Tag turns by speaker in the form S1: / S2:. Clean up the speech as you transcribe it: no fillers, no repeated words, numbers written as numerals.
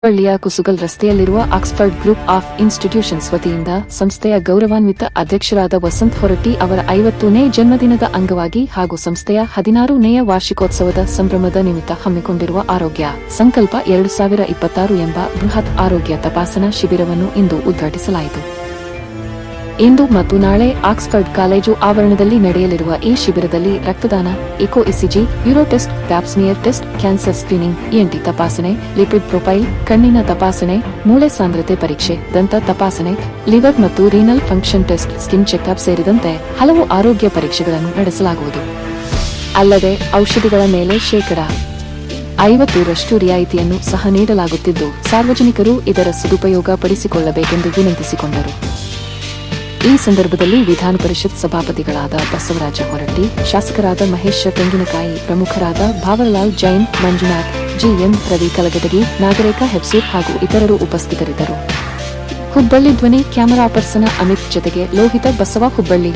S1: ಹುಬ್ಬಳ್ಳಿಯ ಕುಸುಗಲ್ ರಸ್ತೆಯಲ್ಲಿರುವ Oxford group of institutions ವತಿಯಿಂದ ಸಂಸ್ಥೆಯ ಗೌರವಾನ್ವಿತ ಅಧ್ಯಕ್ಷರಾದ ವಸಂತ್ ಹೊರಟ್ಟಿ ಅವರ 50ನೇ ಜನ್ಮದಿನದ ಅಂಗವಾಗಿ ಹಾಗೂ ಸಂಸ್ಥೆಯ 16ನೇಯ ವಾರ್ಷಿಕೋತ್ಸವದ ಸಂಭ್ರಮದ ನಿಮಿತ್ತ ಹಮ್ಮಿಕೊಂಡಿರುವ ಆರೋಗ್ಯ ಸಂಕಲ್ಪ 2026 ಎಂಬ ಬೃಹತ್ ಆರೋಗ್ಯ ತಪಾಸಣಾ ಶಿಬಿರವನ್ನು ಇಂದು ಉದ್ಘಾಟಿಸಲಾಯಿತು. ಇಂದು ಮತ್ತು ನಾಳೆ ಆಕ್ಸ್ಫರ್ಡ್ ಕಾಲೇಜು ಆವರಣದಲ್ಲಿ ನಡೆಯಲಿರುವ ಈ ಶಿಬಿರದಲ್ಲಿ ರಕ್ತದಾನ, ಎಕೋ ಇಸಿಜಿ, ಯೂರೋ test, pap smear test, cancer screening, ENT ತಪಾಸಣೆ, ಲಿಪಿಡ್ ಪ್ರೊಫೈಲ್, ಕಣ್ಣಿನ ತಪಾಸಣೆ, ಮೂಳೆ ಸಾಂದ್ರತೆ ಪರೀಕ್ಷೆ, ದಂತ ತಪಾಸಣೆ, ಲಿವರ್ ಮತ್ತು renal function test, skin checkup ಸೇರಿದಂತೆ ಹಲವು ಆರೋಗ್ಯ ಪರೀಕ್ಷೆಗಳನ್ನು ನಡೆಸಲಾಗುವುದು. ಅಲ್ಲದೆ ಔಷಧಿಗಳ ಮೇಲೆ ಶೇಕಡಾ 50% ರಿಯಾಯಿತಿಯನ್ನು ಸಹ ನೀಡಲಾಗುತ್ತಿದ್ದು, ಸಾರ್ವಜನಿಕರು ಇದರ ಸದುಪಯೋಗ ಪಡಿಸಿಕೊಳ್ಳಬೇಕೆಂದು ವಿನಂತಿಸಿಕೊಂಡರು. ಈ ಸಂದರ್ಭದಲ್ಲಿ ವಿಧಾನ ಪರಿಷತ್ ಸಭಾಪತಿಗಳಾದ ಬಸವರಾಜ ಹೊರಟ್ಟಿ, ಶಾಸಕರಾದ ಮಹೇಶ್ ತೆಂಗಿನಕಾಯಿ, ಪ್ರಮುಖರಾದ ಭಾವರಲಾಲ್ ಜೈನ್, ಮಂಜುನಾಥ್, ಜಿಎಂ ರವಿ ಕಲಗದಗಿ, ನಾಗರೇಖ ಹೆಬ್ಸೂರ್ ಹಾಗೂ ಇತರರು ಉಪಸ್ಥಿತರಿದ್ದರು. ಹುಬ್ಬಳ್ಳಿ ಧ್ವನಿ ಕ್ಯಾಮರಾ ಪರ್ಸನ ಅಮಿತ್ ಜೊತೆಗೆ ಲೋಹಿತ ಬಸವ ಹುಬ್ಬಳ್ಳಿ.